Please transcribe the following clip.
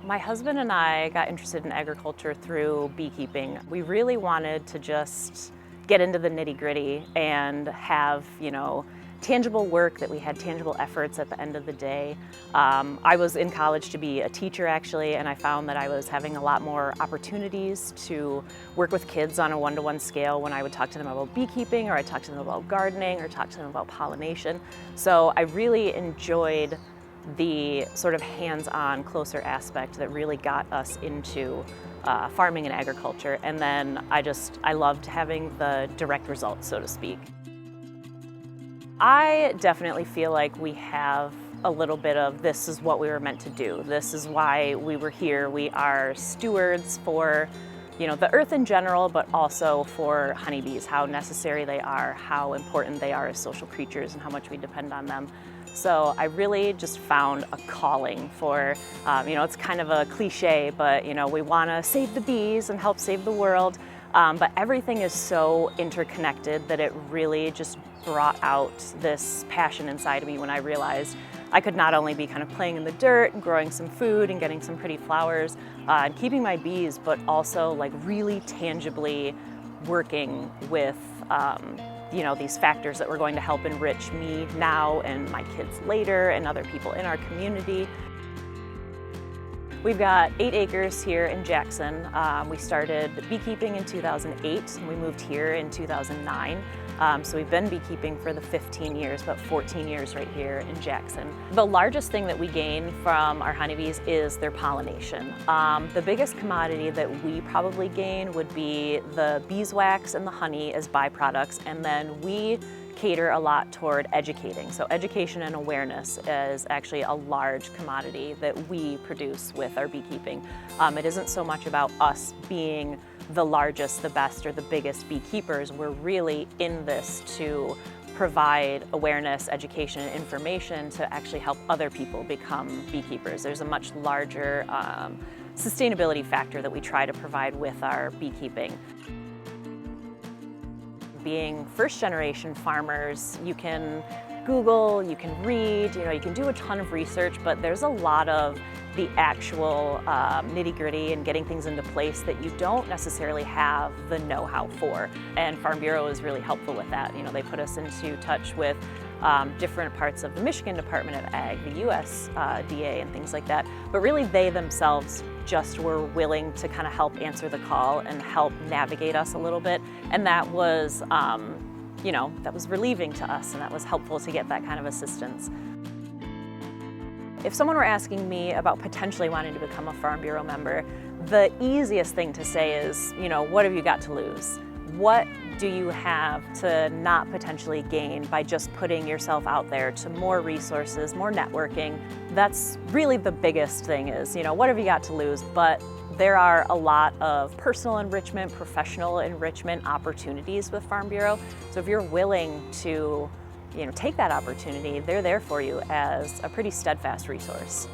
My husband and I got interested in agriculture through beekeeping. We really wanted to just get into the nitty-gritty and have, tangible work, that we had tangible efforts at the end of the day. I was in college to be a teacher actually, and I found that I was having a lot more opportunities to work with kids on a one-to-one scale when I would talk to them about beekeeping, or I'd talk to them about gardening, or talk to them about pollination. So I really enjoyed the sort of hands-on, closer aspect that really got us into farming and agriculture. And then I loved having the direct results, so to speak. I definitely feel like we have a little bit of, this is what we were meant to do. This is why we were here. We are stewards for, the earth in general, but also for honeybees, how necessary they are, how important they are as social creatures, and how much we depend on them. So I really just found a calling for, it's kind of a cliche, but we want to save the bees and help save the world. But everything is so interconnected that it really just brought out this passion inside of me when I realized I could not only be kind of playing in the dirt and growing some food and getting some pretty flowers and keeping my bees, but also like really tangibly working with these factors that were going to help enrich me now and my kids later and other people in our community. We've got 8 acres here in Jackson. We started beekeeping in 2008 and we moved here in 2009. So we've been beekeeping for the 15 years, about 14 years right here in Jackson. The largest thing that we gain from our honeybees is their pollination. The biggest commodity that we probably gain would be the beeswax and the honey as byproducts, and then we cater a lot toward educating. So education and awareness is actually a large commodity that we produce with our beekeeping. It isn't so much about us being the largest, the best, or the biggest beekeepers. We're really in this to provide awareness, education, and information to actually help other people become beekeepers. There's a much larger sustainability factor that we try to provide with our beekeeping. Being first-generation farmers, you can Google, you can read, you can do a ton of research, but there's a lot of the actual nitty-gritty and getting things into place that you don't necessarily have the know-how for. And Farm Bureau is really helpful with that. They put us into touch with different parts of the Michigan Department of Ag, the USDA, and things like that. But really, they themselves just were willing to kind of help answer the call and help navigate us a little bit. And that was, that was relieving to us, and that was helpful to get that kind of assistance. If someone were asking me about potentially wanting to become a Farm Bureau member, the easiest thing to say is, what have you got to lose? What do you have to not potentially gain by just putting yourself out there to more resources, more networking? That's really the biggest thing is, what have you got to lose? But there are a lot of personal enrichment, professional enrichment opportunities with Farm Bureau. So if you're willing to, take that opportunity, they're there for you as a pretty steadfast resource.